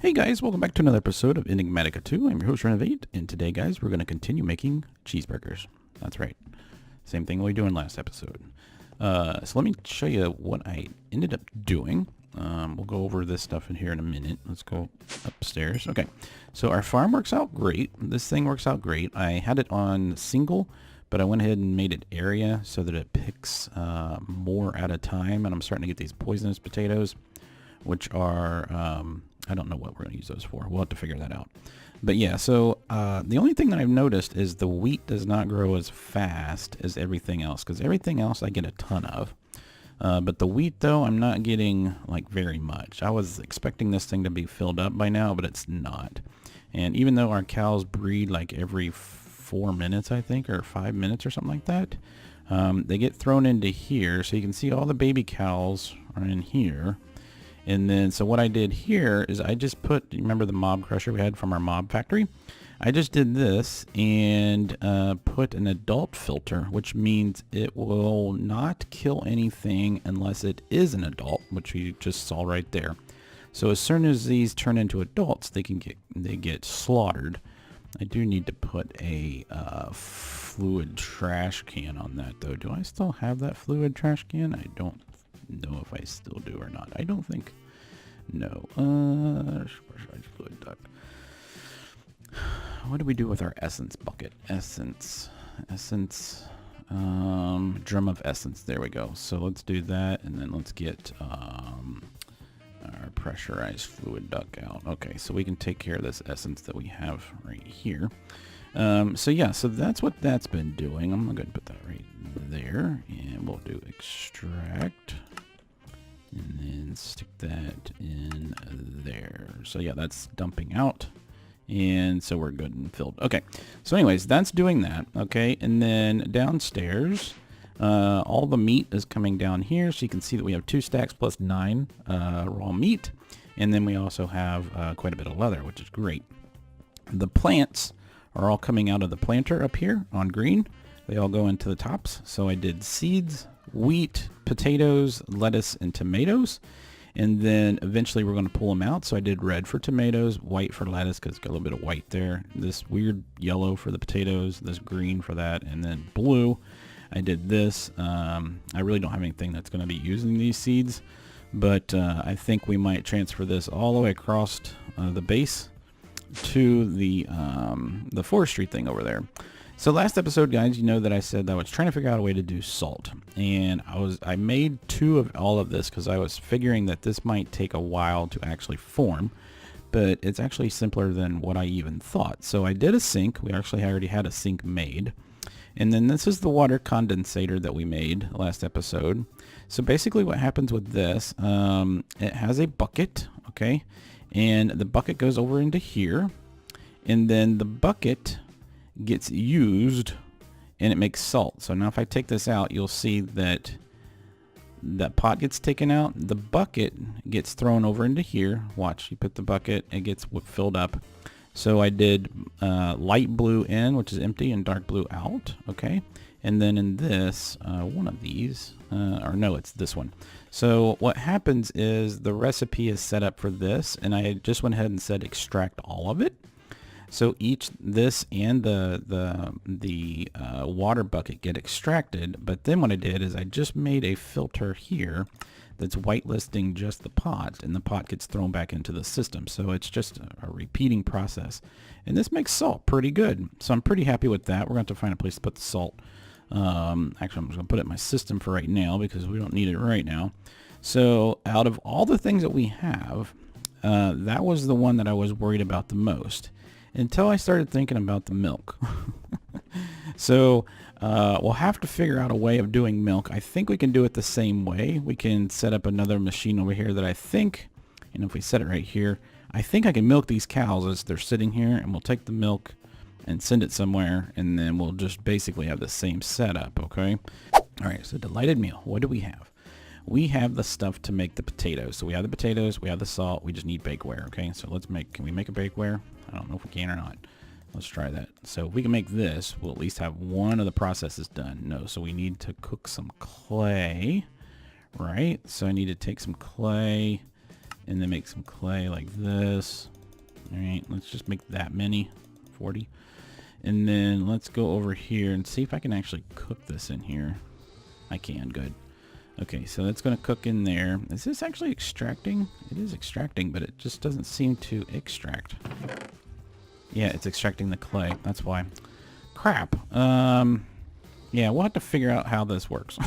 Hey guys, welcome back to another episode of Enigmatica 2. I'm your host Renovate, and today guys we're going to continue making cheeseburgers. That's right. Same thing we were doing last episode. So let me show you what I ended up doing. We'll go over this stuff in here in a minute. Let's go upstairs. Okay, so our farm works out great. This thing works out great. I had it on single, but I went ahead and made it area so that it picks more at a time, and I'm starting to get these poisonous potatoes, which are... I don't know what we're going to use those for. We'll have to figure that out. But yeah, so the only thing that I've noticed is the wheat does not grow as fast as everything else, because everything else I get a ton of. But the wheat, though, I'm not getting like very much. I was expecting this thing to be filled up by now, but it's not. And even though our cows breed like every 4 minutes, I think, or 5 minutes or something like that, they get thrown into here. So you can see all the baby cows are in here. And then, so what I did here is I just put, remember the mob crusher we had from our mob factory? I just did this and put an adult filter, which means it will not kill anything unless it is an adult, which we just saw right there. So as soon as these turn into adults, they get slaughtered. I do need to put a fluid trash can on that, though. Do I still have that fluid trash can? I don't know if I still do or not. I don't think. No. Fluid duct. What do we do with our essence bucket? Essence. Drum of essence. There we go. So let's do that, and then let's get our pressurized fluid duct out. Okay, so we can take care of this essence that we have right here. So yeah, so that's what that's been doing. I'm going to put that right there, and we'll do extract. And then stick that in there. So yeah, that's dumping out. And so we're good and filled. Okay. So anyways, that's doing that. Okay. And then downstairs, all the meat is coming down here. So you can see that we have 2 stacks plus 9 raw meat. And then we also have quite a bit of leather, which is great. The plants are all coming out of the planter up here on green. They all go into the tops. So I did seeds, wheat, potatoes, lettuce, and tomatoes. And then eventually we're going to pull them out. So I did red for tomatoes, white for lettuce because it's got a little bit of white there. This weird yellow for the potatoes, this green for that, and then blue. I did this. I really don't have anything that's going to be using these seeds, but I think we might transfer this all the way across the base to the forestry thing over there. So last episode, guys, you know that I said that I was trying to figure out a way to do salt, and I made 2 of all of this because I was figuring that this might take a while to actually form, but it's actually simpler than what I even thought. So I did a sink. We actually already had a sink made, and then this is the water condensator that we made last episode. So basically what happens with this, it has a bucket, okay, and the bucket goes over into here, and then the bucket gets used and it makes salt. So now if I take this out, you'll see that that pot gets taken out, the bucket gets thrown over into here. Watch, you put the bucket, it gets filled up. So I did light blue in, which is empty, and dark blue out. Okay, and then in this one of these, or no, it's this one. So what happens is the recipe is set up for this, and I just went ahead and said extract all of it. So this and the water bucket get extracted, but then what I did is I just made a filter here that's whitelisting just the pot, and the pot gets thrown back into the system. So it's just a repeating process, and this makes salt pretty good. So I'm pretty happy with that. We're going to have to find a place to put the salt. Actually, I'm just going to put it in my system for right now because we don't need it right now. So out of all the things that we have, that was the one that I was worried about the most, until I started thinking about the milk. So we'll have to figure out a way of doing milk. I think we can do it the same way. We can set up another machine over here that I think, and if we set it right here, I think I can milk these cows as they're sitting here, and we'll take the milk and send it somewhere, and then we'll just basically have the same setup, okay? All right, so delighted meal. What do we have? We have the stuff to make the potatoes. So we have the potatoes, we have the salt, we just need bakeware, okay? So can we make a bakeware? I don't know if we can or not. Let's try that. So if we can make this, we'll at least have one of the processes done. No, so we need to cook some clay, right? So I need to take some clay and then make some clay like this. All right, let's just make that many, 40. And then let's go over here and see if I can actually cook this in here. I can, good. Okay, so that's going to cook in there. Is this actually extracting? It is extracting, but it just doesn't seem to extract. Yeah, it's extracting the clay. That's why. Crap. Yeah, we'll have to figure out how this works.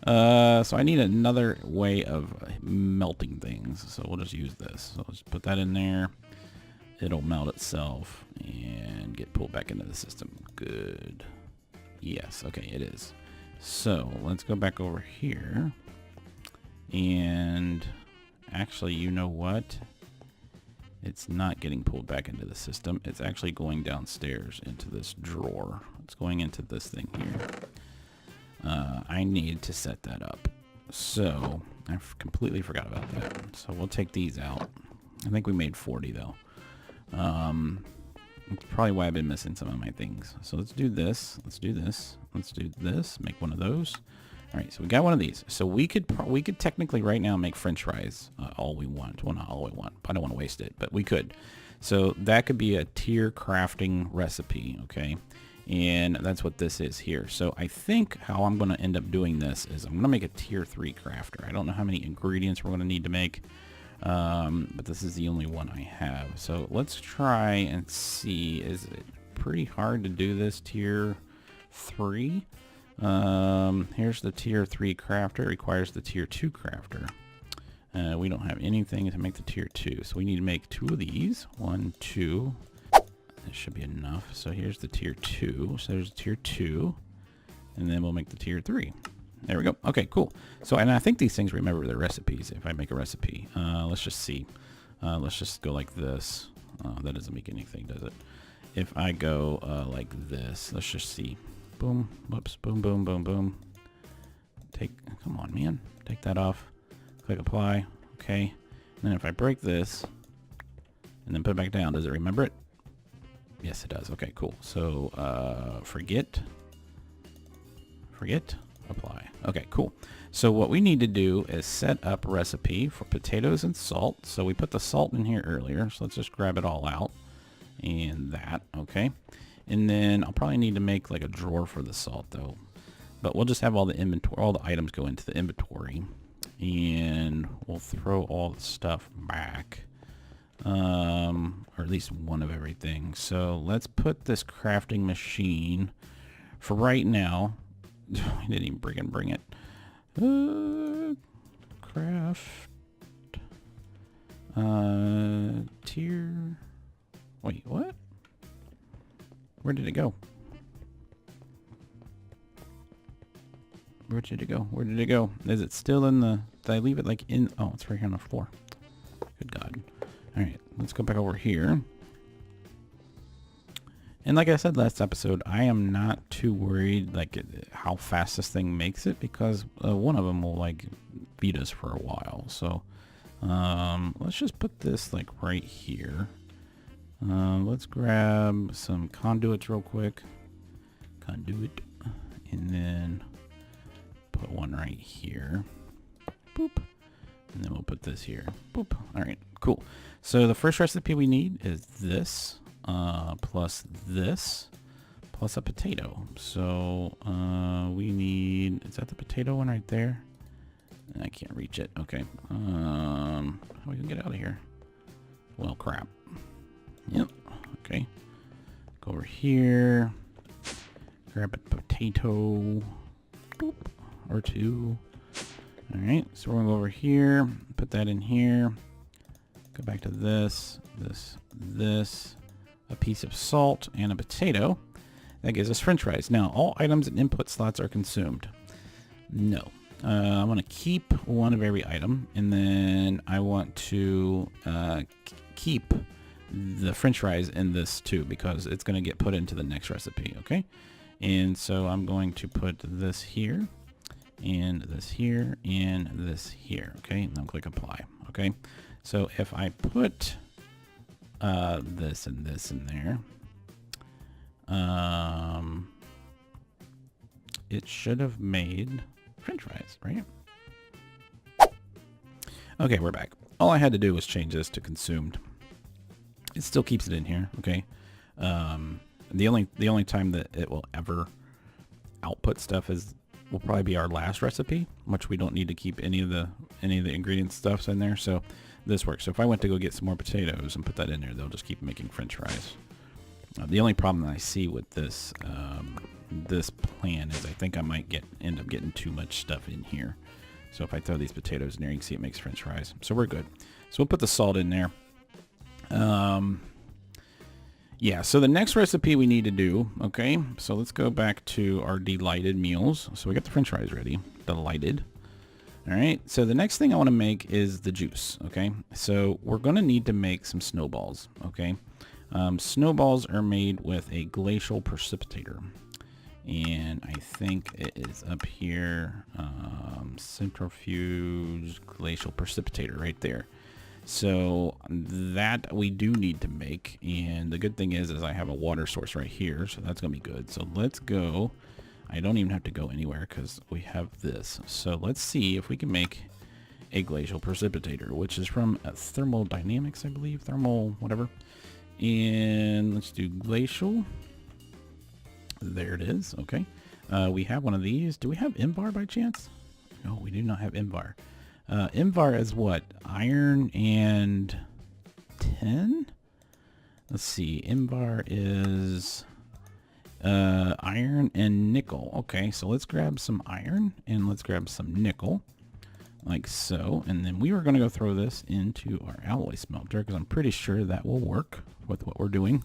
So I need another way of melting things. So we'll just use this. So let's put that in there. It'll melt itself and get pulled back into the system. Good. Yes, okay, it is. So let's go back over here. And actually, you know what? It's not getting pulled back into the system. It's actually going downstairs into this drawer. It's going into this thing here. I need to set that up. So I completely forgot about that. So we'll take these out. I think we made 40 though. That's probably why I've been missing some of my things. So let's do this. Let's do this. Let's do this. Make one of those. All right, so we got one of these. So we could technically right now make French fries all we want. Well, not all we want. I don't want to waste it, but we could. So that could be a tier crafting recipe, okay? And that's what this is here. So I think how I'm going to end up doing this is I'm going to make a tier 3 crafter. I don't know how many ingredients we're going to need to make, but this is the only one I have. So let's try and see. Is it pretty hard to do this tier 3? Here's the tier 3 crafter. It requires the tier 2 crafter. We don't have anything to make the tier 2, so we need to make 2 of these. 1, 2. This should be enough. So here's the tier 2. So there's tier 2, and then we'll make the tier 3. There we go. Okay, cool. So, and I think these things remember their recipes. If I make a recipe, let's just see. Let's just go like this. That doesn't make anything, does it? If I go like this, let's just see. Boom, whoops, boom, boom, boom, boom. Come on, man. Take that off. Click apply. Okay. And then if I break this and then put it back down, does it remember it? Yes, it does. Okay, cool. So forget, apply. Okay, cool. So what we need to do is set up recipe for potatoes and salt. So we put the salt in here earlier. So let's just grab it all out. And that, okay. And then I'll probably need to make like a drawer for the salt though. But we'll just have all the inventory, all the items go into the inventory. And we'll throw all the stuff back. Or at least one of everything. So let's put this crafting machine for right now. I didn't even bring it. Craft. Tier. Wait, what? Where did it go? Where did it go? Where did it go? Is it still in the... Did I leave it like in... Oh, it's right here on the floor. Good God. Alright, let's go back over here. And like I said last episode, I am not too worried like how fast this thing makes it, because one of them will like beat us for a while. So let's just put this like right here. Let's grab some conduits real quick. Conduit. And then put one right here. Boop. And then we'll put this here. Boop. All right, cool. So the first recipe we need is this, plus this, plus a potato. So we need, is that the potato one right there? I can't reach it. Okay. How we can get out of here? Well, crap. Yep. Okay. Go over here. Grab a potato. Boop. Or 2. All right. So we're going to go over here. Put that in here. Go back to this. This. A piece of salt and a potato. That gives us French fries. Now, all items and input slots are consumed. No. I want to keep one of every item. And then I want to keep the French fries in this too, because it's going to get put into the next recipe, okay? And so I'm going to put this here, and this here, and this here, okay? And then click apply, okay? So if I put this and this in there, it should have made French fries, right? Okay, we're back. All I had to do was change this to consumed. It still keeps it in here, okay? The only time that it will ever output stuff will probably be our last recipe, which we don't need to keep any of the ingredient stuffs in there. So this works. So if I went to go get some more potatoes and put that in there, they'll just keep making French fries. The only problem that I see with this this plan is I think I might end up getting too much stuff in here. So if I throw these potatoes in there, you can see it makes French fries. So we're good. So we'll put the salt in there. Yeah, so the next recipe we need to do, okay, so let's go back to our delighted meals. So we got the French fries ready, delighted. All right, so the next thing I want to make is the juice, okay? So we're going to need to make some snowballs, okay? Snowballs are made with a glacial precipitator. And I think it is up here, centrifuge glacial precipitator right there. So that we do need to make, and the good thing is I have a water source right here, so that's gonna be good. So let's go. I don't even have to go anywhere because we have this. So let's see if we can make a glacial precipitator, which is from thermodynamics, I believe, thermal whatever. And let's do glacial. There it is. Okay, we have one of these. Do we have Invar by chance? No, we do not have Invar. Invar is what? Iron and tin? Let's see. Invar is iron and nickel. Okay, so let's grab some iron and let's grab some nickel. Like so. And then we were going to go throw this into our alloy smelter because I'm pretty sure that will work with what we're doing.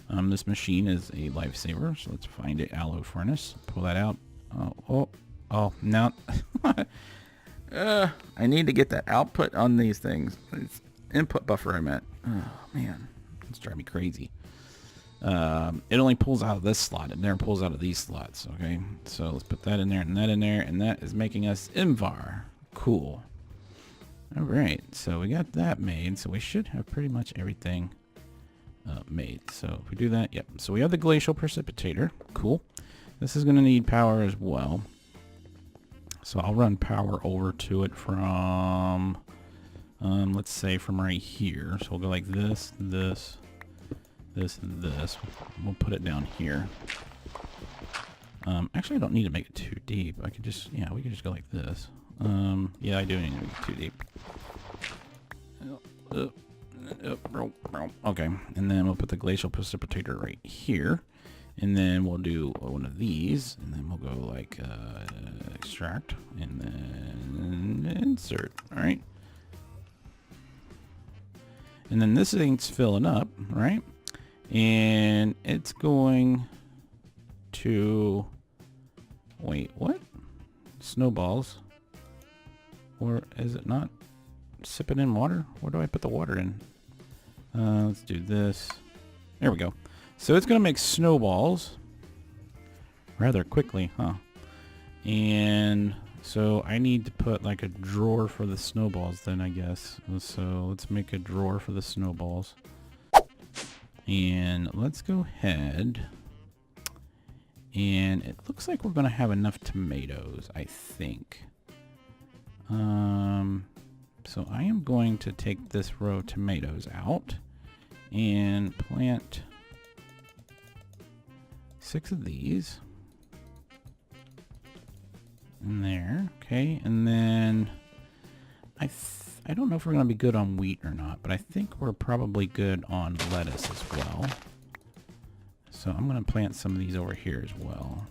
This machine is a lifesaver, so let's find an alloy furnace. Pull that out. Oh, now... I need to get that output on these things. It's input buffer I meant. Oh, man. It's driving me crazy. It only pulls out of this slot. It never pulls out of these slots, okay? So let's put that in there and that in there, and that is making us Invar. Cool. All right, so we got that made, so we should have pretty much everything made. So if we do that, yep. So we have the glacial precipitator. Cool. This is going to need power as well. So I'll run power over to it from, let's say from right here. So we'll go like this, this, this, and this. We'll put it down here. Actually, I don't need to make it too deep. I could just, yeah, we can just go like this. Yeah, I do need to make it too deep. Okay, and then we'll put the glacial precipitator right here. And then we'll do one of these, and then we'll go like extract, and then insert. All right. And then this thing's filling up, right? And it's going to, wait, what? Snowballs. Or is it not sipping in water? Where do I put the water in? Let's do this. There we go. So it's going to make snowballs rather quickly, huh? And so I need to put like a drawer for the snowballs then, I guess. So let's make a drawer for the snowballs. And let's go ahead. And it looks like we're going to have enough tomatoes, I think. So I am going to take this row of tomatoes out and plant 6 of these in there. Okay, and then I don't know if we're going to be good on wheat or not, but I think we're probably good on lettuce as well. So I'm going to plant some of these over here as well.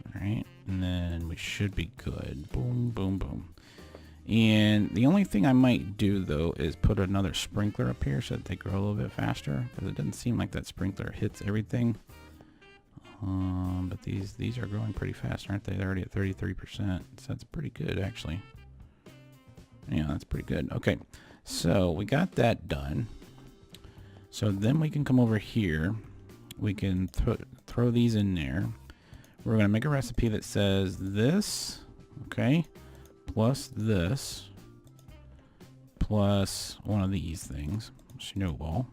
All right, and then we should be good. Boom, boom, boom. And the only thing I might do though is put another sprinkler up here so that they grow a little bit faster, because it doesn't seem like that sprinkler hits everything. But these are growing pretty fast, aren't they? They're already at 33%, so that's pretty good actually. Yeah, that's pretty good. Okay, so we got that done. So then we can come over here. We can throw these in there. We're going to make a recipe that says this, okay, plus this, plus one of these things, snowball.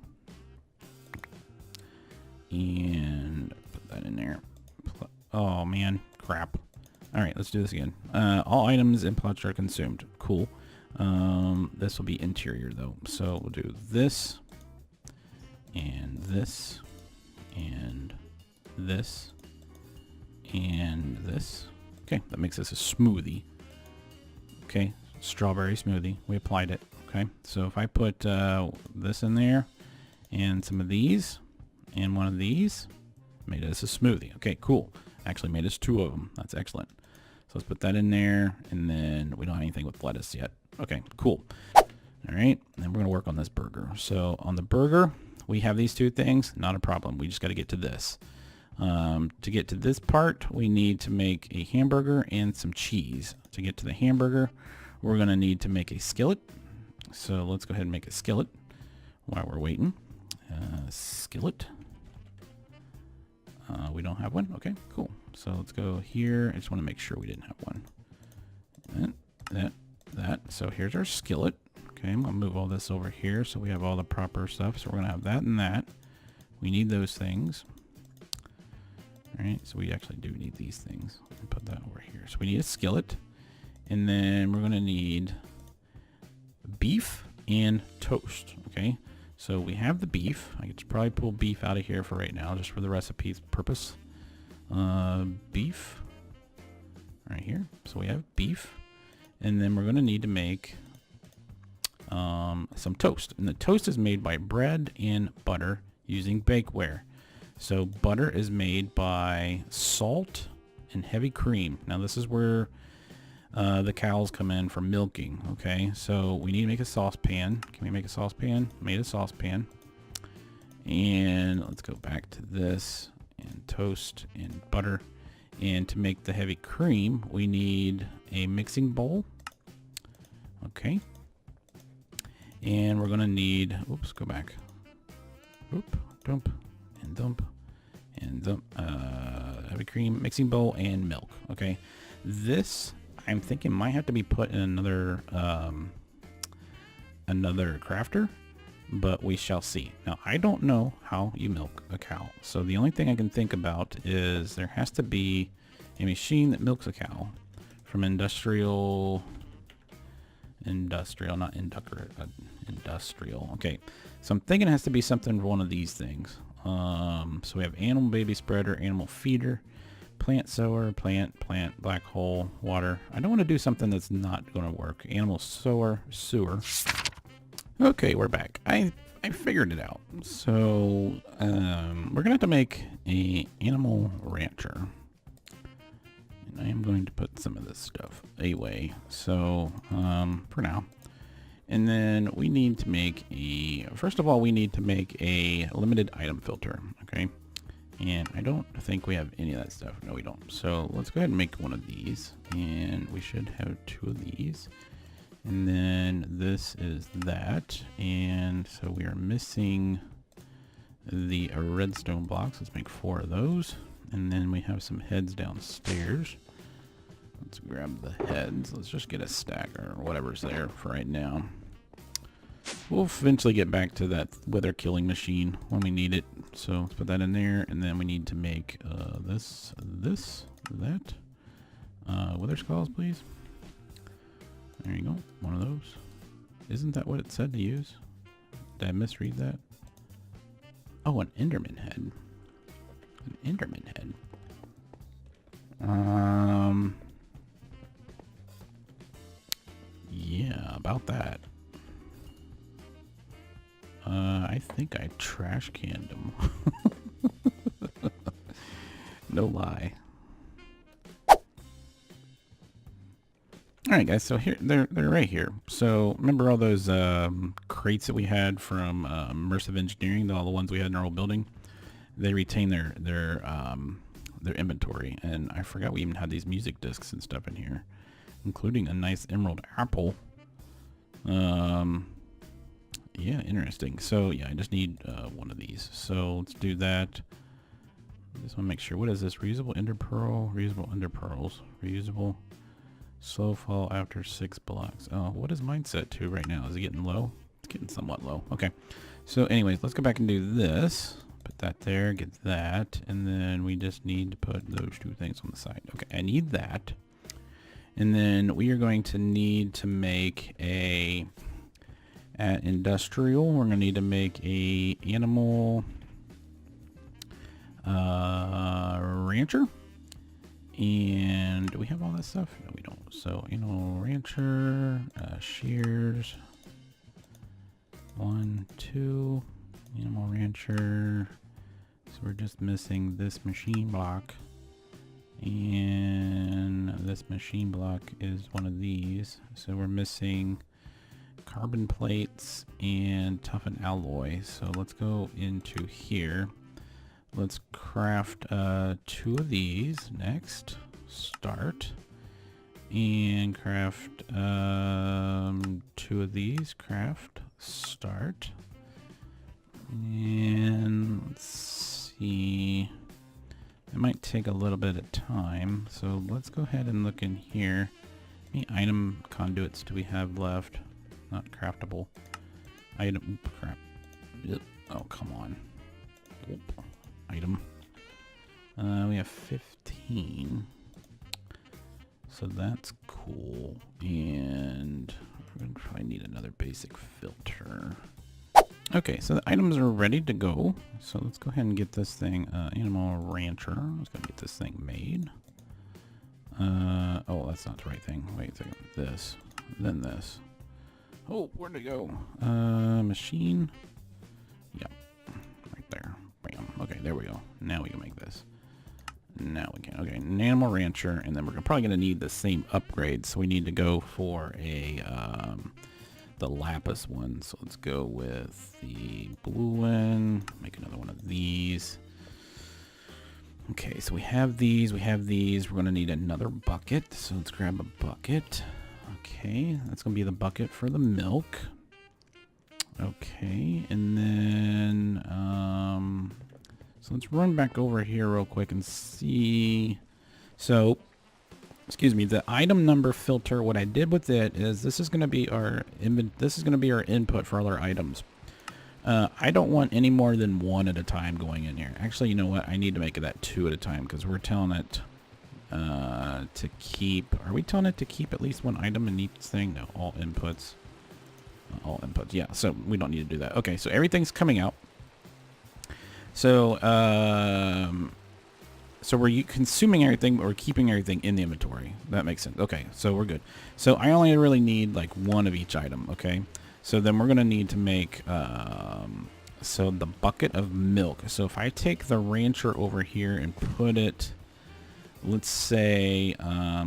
And put that in there. Oh man, crap. All right, let's do this again. All items in plots are consumed. Cool. This will be interior though. So we'll do this and this and this and this. Okay, that makes this a smoothie. Okay, strawberry smoothie. We applied it. Okay, so if I put this in there and some of these and one of these, made us a smoothie. Okay, cool. Actually made us 2 of them. That's excellent. So let's put that in there, and then we don't have anything with lettuce yet. Okay, cool. All right, and we're gonna work on this burger. So on the burger, we have these 2 things, not a problem. We just got to get to this. To get to this part, we need to make a hamburger and some cheese. To get to the hamburger, we're gonna need to make a skillet. So let's go ahead and make a skillet while we're waiting. Skillet. We don't have one. Okay, cool. So let's go here. I just want to make sure we didn't have one. That. So here's our skillet. Okay, I'm going to move all this over here so we have all the proper stuff. So we're going to have that and that. We need those things. All right, so we actually do need these things. Put that over here. So we need a skillet. And then we're going to need beef and toast. Okay, so we have the beef. I could probably pull beef out of here for right now, just for the recipe's purpose. Beef right here. So we have beef, and then we're going to need to make some toast. And the toast is made by bread and butter using bakeware. So butter is made by salt and heavy cream. Now this is where the cows come in for milking. Okay, so we need to make a saucepan. Can we make a saucepan? Made a saucepan. And let's go back to this and toast and butter. And to make the heavy cream, we need a mixing bowl. Okay. And we're gonna need, oops, go back. Oop, dump, and dump, and dump. Heavy cream, mixing bowl, and milk. Okay. This, I'm thinking, might have to be put in another crafter, but we shall see. Now, I don't know how you milk a cow, so the only thing I can think about is there has to be a machine that milks a cow from industrial, not industrial. Okay, so I'm thinking it has to be something for one of these things. So we have animal baby spreader, animal feeder, plant sower, plant, black hole, water. I don't want to do something that's not going to work. Animal sower, sewer. Okay, we're back. I figured it out. So we're gonna have to make a animal rancher, and I am going to put some of this stuff away. So for now, and then we need to make first of all, we need to make a limited item filter. Okay. And I don't think we have any of that stuff. No, we don't. So let's go ahead and make one of these. And we should have 2 of these. And then this is that. And so we are missing the redstone blocks. Let's make 4 of those. And then we have some heads downstairs. Let's grab the heads. Let's just get a stack or whatever's there for right now. We'll eventually get back to that wither killing machine when we need it. So let's put that in there, and then we need to make that. Wither skulls, please. There you go, one of those. Isn't that what it said to use? Did I misread that? Oh, an Enderman head. An Enderman head. Yeah, about that. I think I trash canned them. No lie. Alright guys, so here they're right here. So remember all those crates that we had from Immersive Engineering, all the ones we had in our old building? They retain their inventory, and I forgot we even had these music discs and stuff in here, including a nice emerald apple. Yeah, interesting. So yeah, I just need one of these. So let's do that. I just want to make sure. What is this? Reusable ender pearl, reusable ender pearls, reusable slow fall after 6 blocks. Oh, what is mine set to right now? Is it getting low? It's getting somewhat low. Okay. So anyways, let's go back and do this. Put that there, get that, and then we just need to put those 2 things on the side. Okay, I need that. And then we are going to need to make a, at industrial, we're going to need to make a animal rancher. And do we have all that stuff? No, we don't. So animal rancher, shears, 1, 2, animal rancher. So we're just missing this machine block. And this machine block is one of these. So we're missing carbon plates and toughened alloy. So let's go into here. Let's craft 2 of these next. Start. And craft 2 of these. Craft. Start. And let's see. It might take a little bit of time. So let's go ahead and look in here. How many item conduits do we have left? Not craftable. Item. Crap. Yep. Oh, come on. Oop. Item. We have 15. So that's cool. And we're going to probably need another basic filter. Okay, so the items are ready to go. So let's go ahead and get this thing, animal rancher. Let's go get this thing made. Oh, that's not the right thing. Wait a second. This. Then this. Oh, where'd it go? Machine. Yep. Right there. Bam. Okay, there we go. Now we can make this. Now we can. Okay, an animal rancher, and then we're probably going to need the same upgrade, so we need to go for a the lapis one. So let's go with the blue one. Make another one of these. Okay, so we have these. We have these. We're going to need another bucket, so let's grab a bucket. Okay, that's going to be the bucket for the milk. Okay, and then so let's run back over here real quick and see. So, excuse me, the item number filter, what I did with it is this is going to be our input for all our items. I don't want any more than 1 at a time going in here. Actually, you know what? I need to make it that 2 at a time because we're telling it to keep. Are we telling it to keep at least 1 item in each thing? No, all inputs. All inputs. Yeah, so we don't need to do that. Okay, so everything's coming out. So, so we're consuming everything, but we're keeping everything in the inventory. That makes sense. Okay, so we're good. So I only really need like 1 of each item, okay? So then we're going to need to make, so the bucket of milk. So if I take the rancher over here and put it, let's say,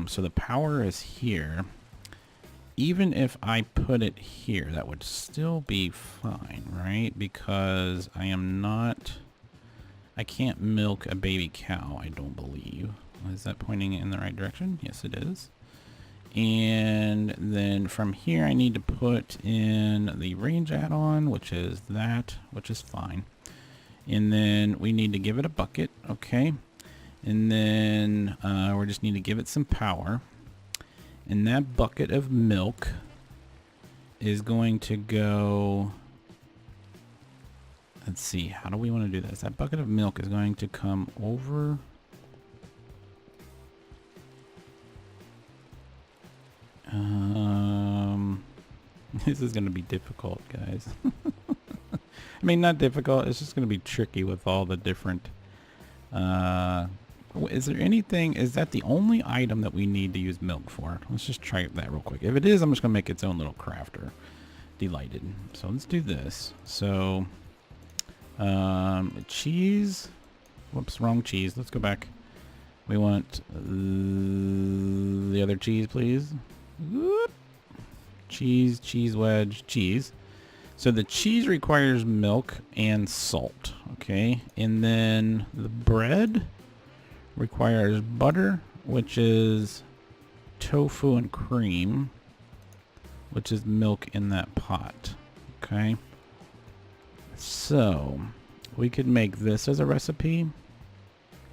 so the power is here. Even if I put it here, that would still be fine, right? Because I can't milk a baby cow, I don't believe. Is that pointing in the right direction? Yes, it is. And then from here, I need to put in the range add-on, which is that, which is fine. And then we need to give it a bucket, okay? And then we just need to give it some power. And that bucket of milk is going to go... Let's see, how do we want to do this? That bucket of milk is going to come over. This is going to be difficult, guys. I mean, not difficult. It's just going to be tricky with all the different... is there anything... Is that the only item that we need to use milk for? Let's just try that real quick. If it is, I'm just going to make its own little crafter. Delighted. So let's do this. So... cheese. Whoops, wrong cheese. Let's go back. We want the other cheese, please. Whoop. Cheese, cheese wedge, cheese. So the cheese requires milk and salt, okay? And then the bread requires butter, which is tofu and cream, which is milk in that pot, okay? So we could make this as a recipe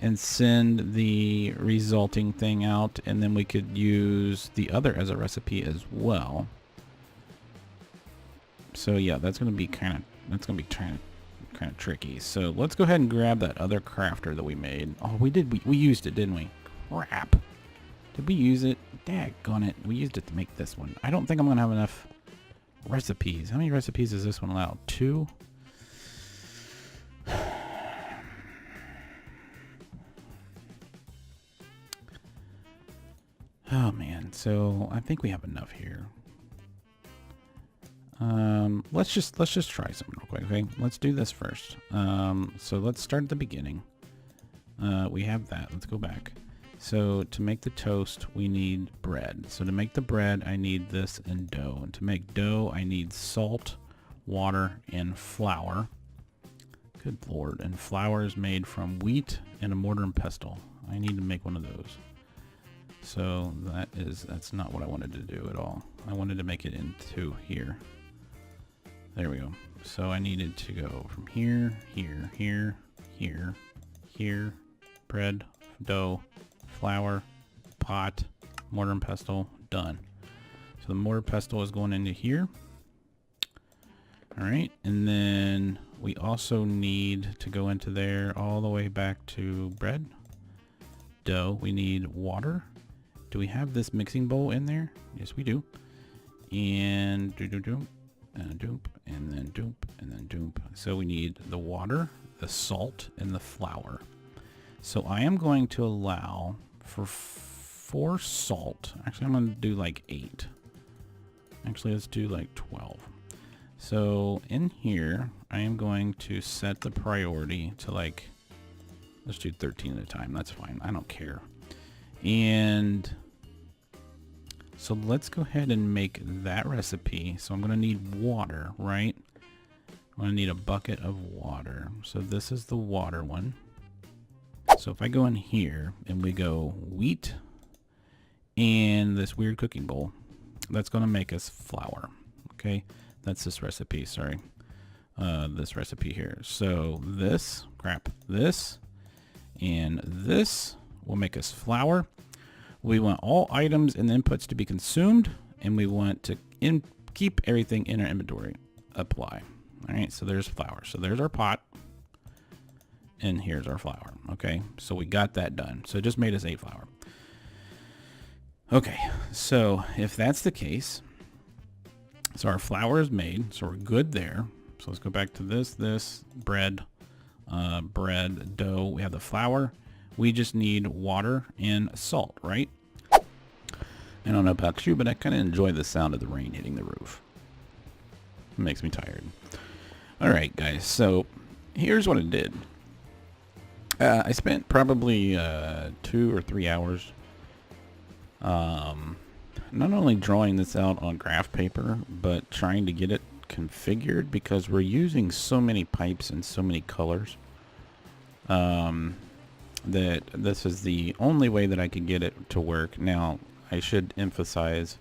and send the resulting thing out, and then we could use the other as a recipe as well. So yeah, that's going to be kind of tricky. So let's go ahead and grab that other crafter that we made. Oh, we used it, didn't we? Crap. Did we use it? Daggone it. We used it to make this one. I don't think I'm going to have enough recipes. How many recipes does this one allow? 2? Oh man, so I think we have enough here. Let's just try something real quick, okay? Let's do this first. So let's start at the beginning. We have that. Let's go back. So to make the toast, we need bread. So to make the bread, I need this and dough. And to make dough, I need salt, water, and flour. Good Lord. And flour is made from wheat and a mortar and pestle. I need to make one of those. So that's not what I wanted to do at all. I wanted to make it into here. There we go. So I needed to go from here, here, here, here, here, bread, dough, flour, pot, mortar and pestle, done. So the mortar pestle is going into here. All right, and then we also need to go into there all the way back to bread, dough. We need water. Do we have this mixing bowl in there? Yes, we do. And doop, and doop, and then doop, and then doop. So we need the water, the salt, and the flour. So I am going to allow for 4 salt. Actually, I'm going to do like 8. Actually, let's do like 12. So in here, I am going to set the priority to like, let's do 13 at a time. That's fine. I don't care. And so let's go ahead and make that recipe. So I'm going to need water, right? I'm going to need a bucket of water. So this is the water one. So if I go in here and we go wheat and this weird cooking bowl, that's going to make us flour. Okay. That's this recipe. Sorry. This recipe here. So this and this will make us flour. We want all items and inputs to be consumed, and we want to keep everything in our inventory. Apply. All right, so there's flour. So there's our pot, and here's our flour. Okay, so we got that done. So it just made us 8 flour. Okay, so if that's the case, so our flour is made, so we're good there. So let's go back to this bread, dough. We have the flour. We just need water and salt, right? I don't know about you, but I kind of enjoy the sound of the rain hitting the roof. It makes me tired. All right, guys. So here's what I did. I spent probably 2 or 3 hours not only drawing this out on graph paper, but trying to get it configured because we're using so many pipes and so many colors. That this is the only way that I could get it to work. Now, I should emphasize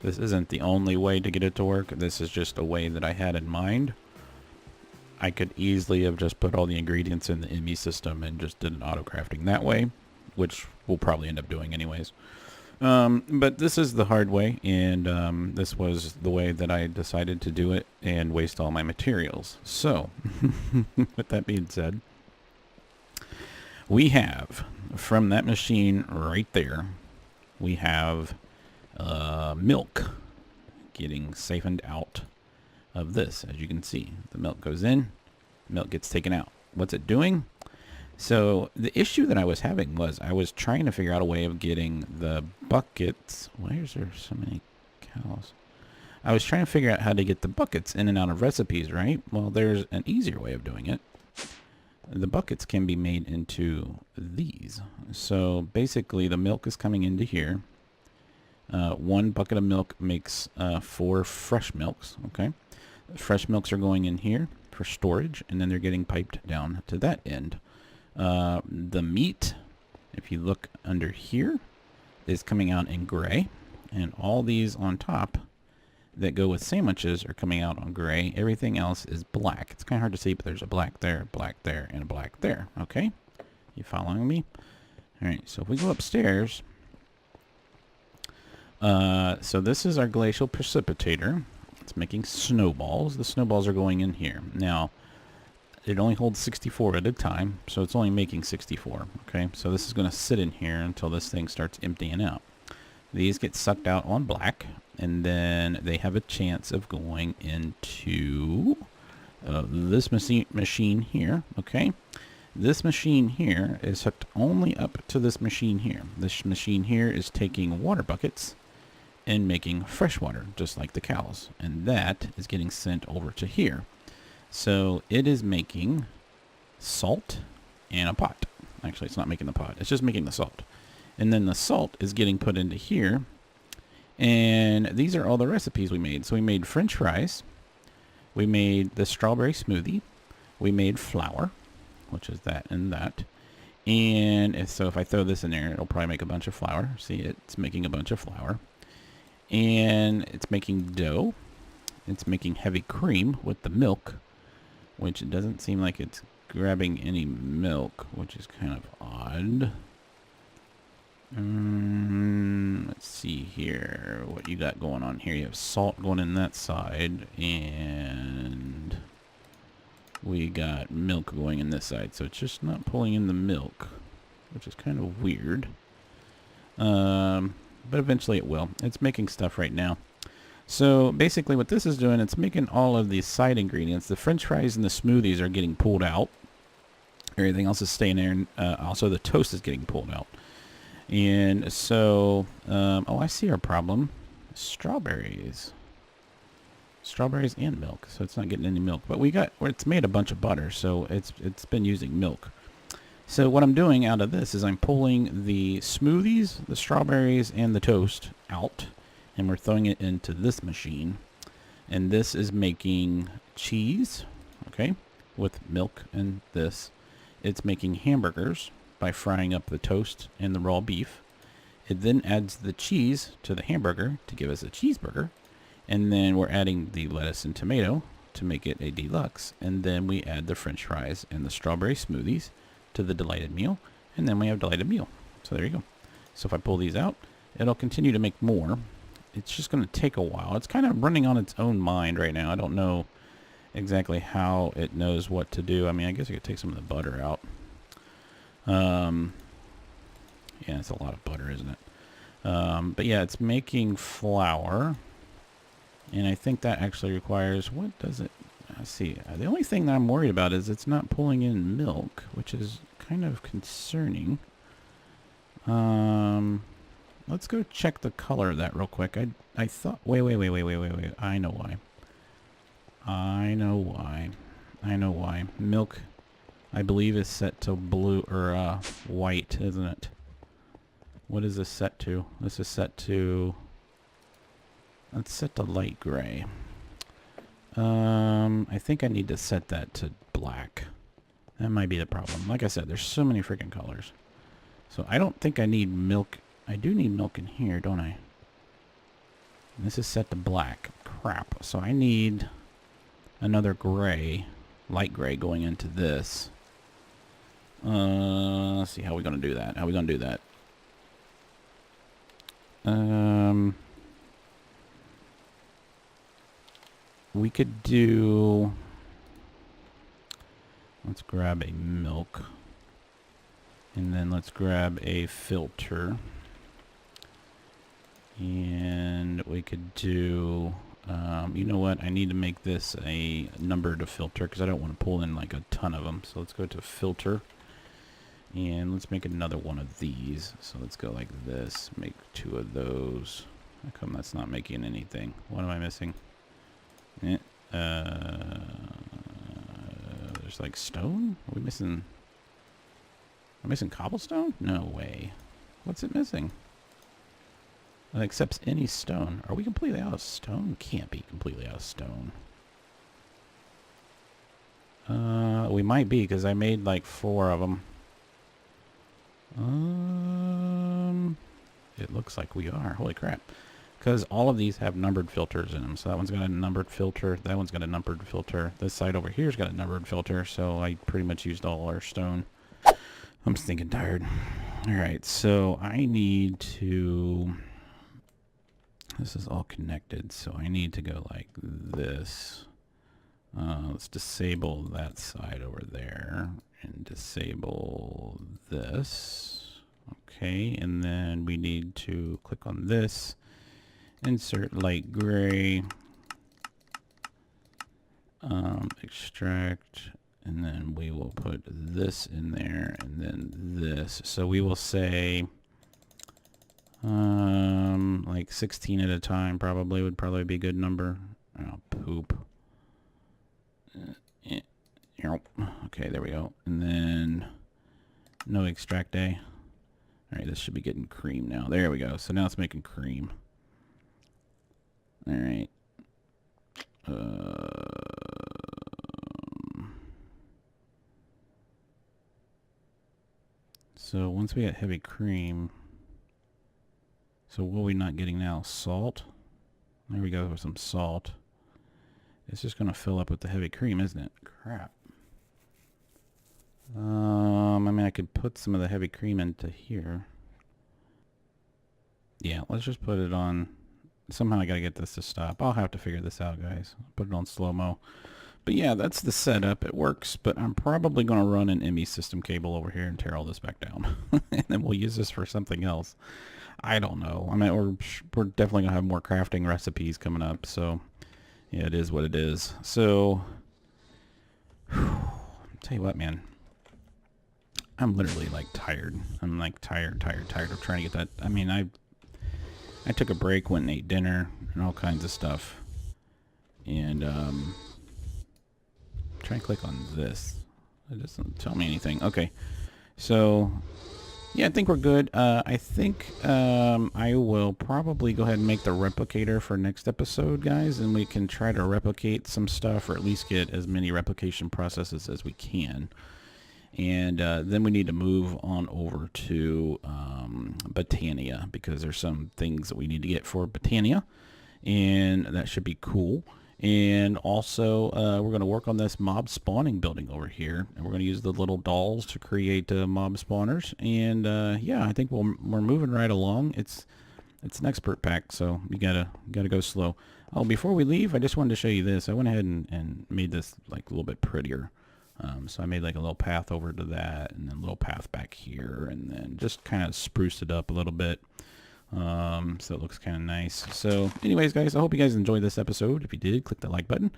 this isn't the only way to get it to work. This is just a way that I had in mind. I could easily have just put all the ingredients in the ME system and just did an auto crafting that way, which we'll probably end up doing anyways. But this is the hard way, and this was the way that I decided to do it and waste all my materials. So, with that being said, we have, from that machine right there, we have milk getting siphoned out of this. As you can see, the milk goes in, milk gets taken out. What's it doing? So the issue that I was having was I was trying to figure out a way of getting the buckets. Why is there so many cows? I was trying to figure out how to get the buckets in and out of recipes, right? Well, there's an easier way of doing it. The buckets can be made into these. So basically the milk is coming into here. 1 bucket of milk makes 4 fresh milks. Okay. Fresh milks are going in here for storage, and then they're getting piped down to that end. The meat, if you look under here, is coming out in gray, and all these on top that go with sandwiches are coming out on gray. Everything else is black. It's kind of hard to see, but there's a black there, and a black there. Okay, you following me? All right, so if we go upstairs, so this is our glacial precipitator. It's making snowballs. The snowballs are going in here. Now, it only holds 64 at a time, so it's only making 64. Okay, so this is going to sit in here until this thing starts emptying out. These get sucked out on black, and then they have a chance of going into this machine here, okay? This machine here is hooked only up to this machine here. This machine here is taking water buckets and making fresh water, just like the cows. And that is getting sent over to here. So it is making salt and a pot. Actually, it's not making the pot. It's just making the salt. And then the salt is getting put into here. And these are all the recipes we made. So we made French fries. We made the strawberry smoothie. We made flour, which is that and that. And so if I throw this in there, it'll probably make a bunch of flour. See, it's making a bunch of flour. And it's making dough. It's making heavy cream with the milk, which it doesn't seem like it's grabbing any milk, which is kind of odd. Let's see here what you got going on here. You have salt going in that side, and we got milk going in this side. So it's just not pulling in the milk, which is kind of weird. But eventually it will. It's making stuff right now. So basically what this is doing, it's making all of these side ingredients. The French fries and the smoothies are getting pulled out. Everything else is staying there. And also the toast is getting pulled out. And so, oh, I see our problem. Strawberries. Strawberries and milk. So it's not getting any milk. But it's made a bunch of butter. So it's been using milk. So what I'm doing out of this is I'm pulling the smoothies, the strawberries, and the toast out. And we're throwing it into this machine. And this is making cheese, okay, with milk and this. It's making hamburgers by frying up the toast and the raw beef. It then adds the cheese to the hamburger to give us a cheeseburger. And then we're adding the lettuce and tomato to make it a deluxe. And then we add the French fries and the strawberry smoothies to the delighted meal. And then we have delighted meal. So there you go. So if I pull these out, it'll continue to make more. It's just going to take a while. It's kind of running on its own mind right now. I don't know exactly how it knows what to do. I mean, I guess I could take some of the butter out. Yeah, it's a lot of butter, isn't it? But yeah, it's making flour. And I think that actually requires, what does it, I see. The only thing that I'm worried about is it's not pulling in milk, which is kind of concerning. Let's go check the color of that real quick. I thought, wait. I know why. Milk, I believe, is set to blue or white, isn't it? What is this set to? This is set to, let's set to light gray. I think I need to set that to black. That might be the problem. Like I said, there's so many freaking colors. So I don't think I need milk. I do need milk in here, don't I? And this is set to black. Crap. So I need another gray, light gray, going into this. Let's see how we're going to do that. We could do, let's grab a milk, and then let's grab a filter, and we could do, you know what, I need to make this a numbered filter because I don't want to pull in like a ton of them. So let's go to filter, and let's make another one of these. So let's go like this, make 2 of those. How come that's not making anything? What am I missing? There's like stone? Are we missing? Am I missing cobblestone? No way. What's it missing? It accepts any stone. Are we completely out of stone? Can't be completely out of stone. We might be because I made like 4 of them. It looks like we are. Holy crap. Because all of these have numbered filters in them. So that one's got a numbered filter. That one's got a numbered filter. This side over here's got a numbered filter. So I pretty much used all our stone. I'm stinking tired. Alright, so I need to... This is all connected. So I need to go like this. Let's disable that side over there. And disable this. Okay, and then we need to click on this, insert light gray, extract, and then we will put this in there, and then this. So we will say like 16 at a time would probably be a good number. Oh, poop. Okay, there we go. And then no extract day. All right, this should be getting cream now. There we go. So now it's making cream. All right. So once we get heavy cream, so what are we not getting now? Salt. There we go with some salt. It's just going to fill up with the heavy cream, isn't it? Crap. I mean, I could put some of the heavy cream into here. Yeah, let's just put it on. Somehow I got to get this to stop. I'll have to figure this out, guys. Put it on slow-mo. But yeah, that's the setup. It works, but I'm probably going to run an ME system cable over here and tear all this back down. And then we'll use this for something else. I don't know. I mean, we're definitely going to have more crafting recipes coming up. So, yeah, it is what it is. So, I'll tell you what, man. I'm literally, like, tired. I'm, like, tired of trying to get that. I mean, I took a break, went and ate dinner, and all kinds of stuff. And, try and click on this. It doesn't tell me anything. Okay. So, yeah, I think we're good. I think I will probably go ahead and make the replicator for next episode, guys, and we can try to replicate some stuff, or at least get as many replication processes as we can. And then we need to move on over to Botania, because there's some things that we need to get for Botania, and that should be cool. And also, we're going to work on this mob spawning building over here, and we're going to use the little dolls to create mob spawners. And yeah, I think we're moving right along. It's an expert pack, so you gotta go slow. Oh, before we leave, I just wanted to show you this. I went ahead and made this like a little bit prettier. So I made like a little path over to that, and then a little path back here, and then just kind of spruced it up a little bit. So it looks kind of nice. So anyways, guys, I hope you guys enjoyed this episode. If you did, click the like button,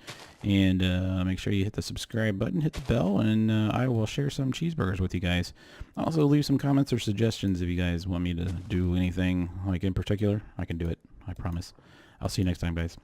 and make sure you hit the subscribe button, hit the bell, and I will share some cheeseburgers with you guys. Also, leave some comments or suggestions if you guys want me to do anything like in particular. I can do it, I promise. I'll see you next time, guys.